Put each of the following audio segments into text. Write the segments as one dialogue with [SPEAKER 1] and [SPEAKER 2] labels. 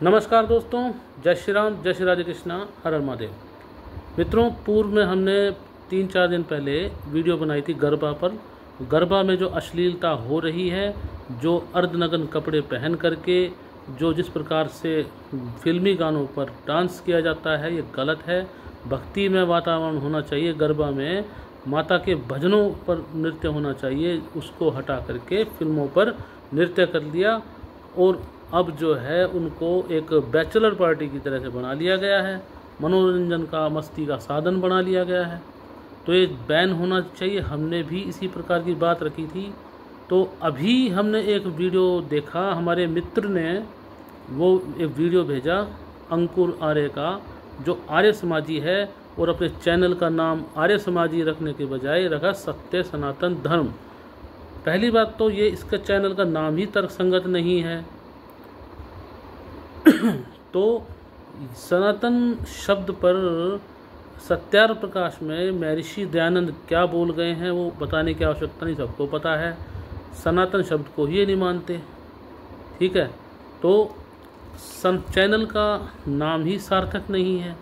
[SPEAKER 1] नमस्कार दोस्तों, जय श्री राम, जय श्री राधे कृष्णा, हर हर महादेव। मित्रों, पूर्व में हमने 3-4 दिन पहले वीडियो बनाई थी गरबा पर। गरबा में जो अश्लीलता हो रही है, जो अर्धनग्न कपड़े पहन करके जो जिस प्रकार से फिल्मी गानों पर डांस किया जाता है, ये गलत है। भक्ति में वातावरण होना चाहिए। गरबा में माता के भजनों पर नृत्य होना चाहिए, उसको हटा करके फिल्मों पर नृत्य कर लिया और अब जो है उनको एक बैचलर पार्टी की तरह से बना लिया गया है, मनोरंजन का, मस्ती का साधन बना लिया गया है। तो ये बैन होना चाहिए। हमने भी इसी प्रकार की बात रखी थी। तो अभी हमने एक वीडियो देखा, हमारे मित्र ने वो एक वीडियो भेजा अंकुर आर्य का, जो आर्य समाजी है और अपने चैनल का नाम आर्य समाजी रखने के बजाय रखा सत्य सनातन धर्म। पहली बात तो ये इसका चैनल का नाम ही तर्कसंगत नहीं है। तो सनातन शब्द पर सत्यार्थ प्रकाश में महर्षि दयानंद क्या बोल गए हैं वो बताने की आवश्यकता नहीं, सबको पता है। सनातन शब्द को ही नहीं मानते, ठीक है। तो चैनल का नाम ही सार्थक नहीं है।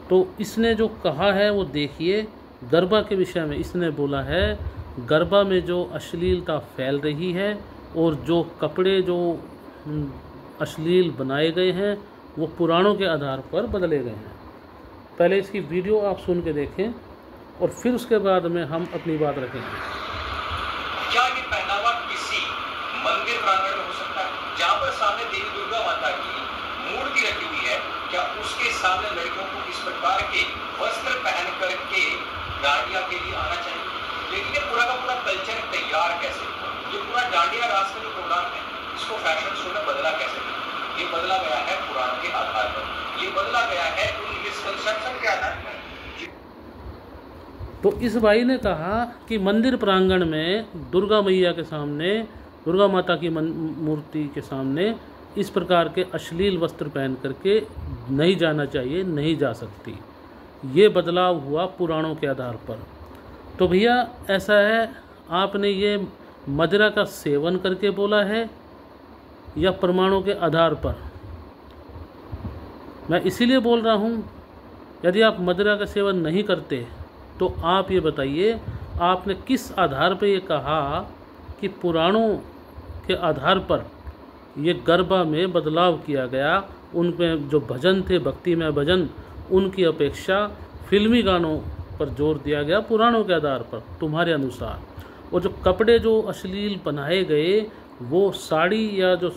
[SPEAKER 1] तो इसने जो कहा है वो देखिए। गरबा के विषय में इसने बोला है, गरबा में जो अश्लीलता फैल रही है और जो कपड़े जो अश्लील बनाए गए हैं वो पुराणों के आधार पर बदले गए हैं। पहले इसकी वीडियो आप सुन के देखें और फिर उसके बाद में हम अपनी बात रखेंगे।
[SPEAKER 2] क्या ये पहनावा किसी मंदिर प्रांगण में हो सकता है, जहाँ पर सामने देवी दुर्गा माता की मूर्ति रखी हुई है? क्या उसके सामने लड़कियों को इस प्रकार के वस्त्र पहन करके डांडिया के लिए आना चाहिए? लेकिन ये पूरा का पूरा कल्चर तैयार कैसे? ये पूरा डांडिया रास का जो प्रोग्राम है, इसको फैशन शो में बदला कैसे? ये बदला गया है पुराण के आधार पर, ये बदला गया है उन मिसकंसेप्शन के आधार पर।
[SPEAKER 1] तो इस भाई ने कहा कि मंदिर प्रांगण में दुर्गा मैया के सामने, दुर्गा माता की मूर्ति के सामने इस प्रकार के अश्लील वस्त्र पहन करके नहीं जाना चाहिए, नहीं जा सकती। ये बदलाव हुआ पुराणों के आधार पर। तो भैया ऐसा है, आपने ये मदिरा का सेवन करके बोला है या प्रमाणों के आधार पर? मैं इसीलिए बोल रहा हूँ, यदि आप मदिरा का सेवन नहीं करते तो आप ये बताइए, आपने किस आधार पर ये कहा कि पुराणों के आधार पर ये गरबा में बदलाव किया गया? उनमें जो भजन थे, भक्ति में भजन, उनकी अपेक्षा फिल्मी गानों पर जोर दिया गया पुराणों के आधार पर तुम्हारे अनुसार। और जो कपड़े जो अश्लील बनाए गए, वो साड़ी या जो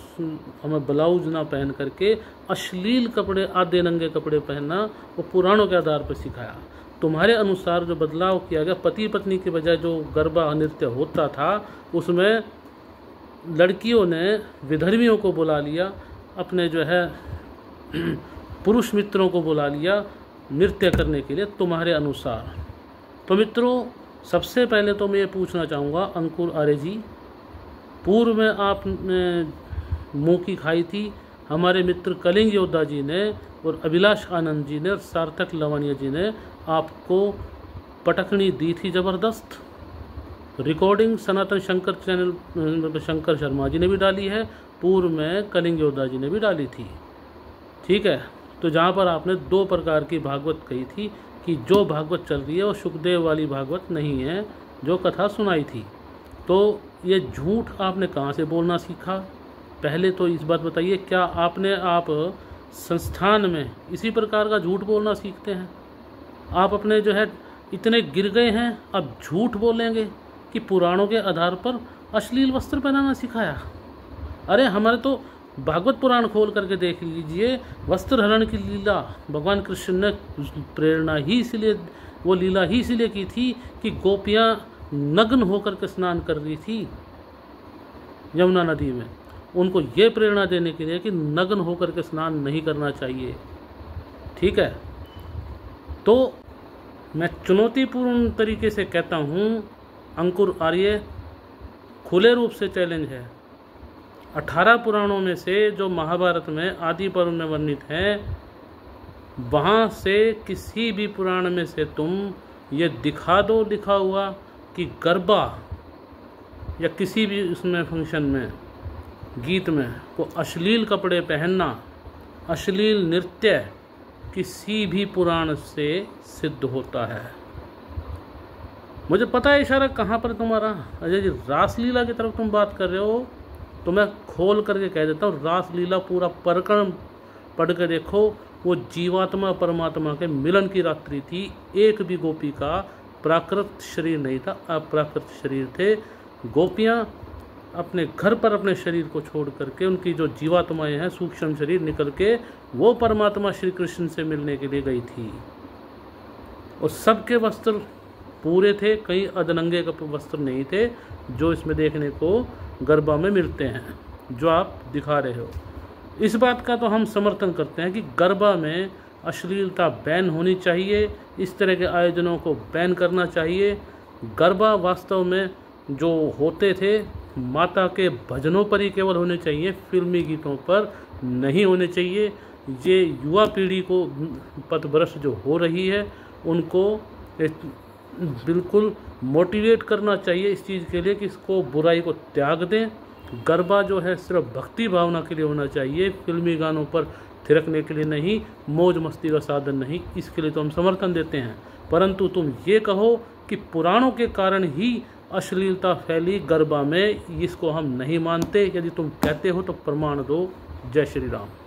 [SPEAKER 1] हमें ब्लाउज ना पहन करके अश्लील कपड़े, आधे नंगे कपड़े पहनना, वो पुराणों के आधार पर सिखाया। तुम्हारे अनुसार जो बदलाव किया गया, पति पत्नी के बजाय जो गरबा नृत्य होता था उसमें लड़कियों ने विधर्मियों को बुला लिया, अपने जो है पुरुष मित्रों को बुला लिया नृत्य करने के लिए तुम्हारे अनुसार। तो मित्रों, सबसे पहले तो मैं ये पूछना चाहूँगा अंकुर आर्य जी, पूर्व में आपने मुँह की खाई थी, हमारे मित्र कलिंग योद्धा जी ने और अभिलाष आनंद जी ने और सार्थक लवानिया जी ने आपको पटकनी दी थी ज़बरदस्त। रिकॉर्डिंग सनातन शंकर चैनल शंकर शर्मा जी ने भी डाली है, पूर्व में कलिंग योद्धा जी ने भी डाली थी, ठीक है। तो जहाँ पर आपने 2 प्रकार की भागवत कही थी कि जो भागवत चल रही है वो सुखदेव वाली भागवत नहीं है जो कथा सुनाई थी। तो ये झूठ आपने कहाँ से बोलना सीखा? पहले तो इस बात बताइए, क्या आप संस्थान में इसी प्रकार का झूठ बोलना सीखते हैं? आप अपने जो है इतने गिर गए हैं, अब झूठ बोलेंगे कि पुराणों के आधार पर अश्लील वस्त्र पहनाना सिखाया? अरे हमारे तो भागवत पुराण खोल करके देख लीजिए, वस्त्र हरण की लीला भगवान कृष्ण ने प्रेरणा ही इसलिए, वो लीला ही इसलिए की थी कि गोपियाँ नग्न होकर के स्नान कर रही थी यमुना नदी में। उनको ये प्रेरणा देने के लिए कि नग्न होकर के स्नान नहीं करना चाहिए, ठीक है। तो मैं चुनौतीपूर्ण तरीके से कहता हूँ अंकुर आर्य, खुले रूप से चैलेंज है। 18 पुराणों में से जो महाभारत में आदि पर्व में वर्णित हैं, वहाँ से किसी भी पुराण में से तुम ये दिखा दो लिखा हुआ कि गरबा या किसी भी उसमें फंक्शन में गीत में को अश्लील कपड़े पहनना, अश्लील नृत्य किसी भी पुराण से सिद्ध होता है। मुझे पता है इशारा कहाँ पर तुम्हारा। अजय जी, रासलीला की तरफ तुम बात कर रहे हो, तो मैं खोल करके कह देता हूँ, रासलीला पूरा प्रकरण पढ़ के देखो। वो जीवात्मा परमात्मा के मिलन की रात्रि थी। एक भी गोपी का प्राकृत शरीर नहीं था, अप्राकृत शरीर थे। गोपियाँ अपने घर पर अपने शरीर को छोड़ करके, उनकी जो जीवात्माएं हैं सूक्ष्म शरीर निकल के वो परमात्मा श्री कृष्ण से मिलने के लिए गई थी। और सबके वस्त्र पूरे थे, कई अधनंगे के वस्त्र नहीं थे जो इसमें देखने को गरबा में मिलते हैं, जो आप दिखा रहे हो। इस बात का तो हम समर्थन करते हैं कि गरबा में अश्लीलता बैन होनी चाहिए, इस तरह के आयोजनों को बैन करना चाहिए। गरबा वास्तव में जो होते थे माता के भजनों पर ही केवल होने चाहिए, फिल्मी गीतों पर नहीं होने चाहिए। ये युवा पीढ़ी को पथभ्रष्ट जो हो रही है उनको बिल्कुल मोटिवेट करना चाहिए इस चीज़ के लिए कि इसको, बुराई को त्याग दें। गरबा जो है सिर्फ भक्ति भावना के लिए होना चाहिए, फिल्मी गानों पर थिरकने के लिए नहीं, मौज मस्ती का साधन नहीं। इसके लिए तो हम समर्थन देते हैं। परंतु तुम ये कहो कि पुराणों के कारण ही अश्लीलता फैली गरबा में, इसको हम नहीं मानते। यदि तुम कहते हो तो प्रमाण दो। जय श्री राम।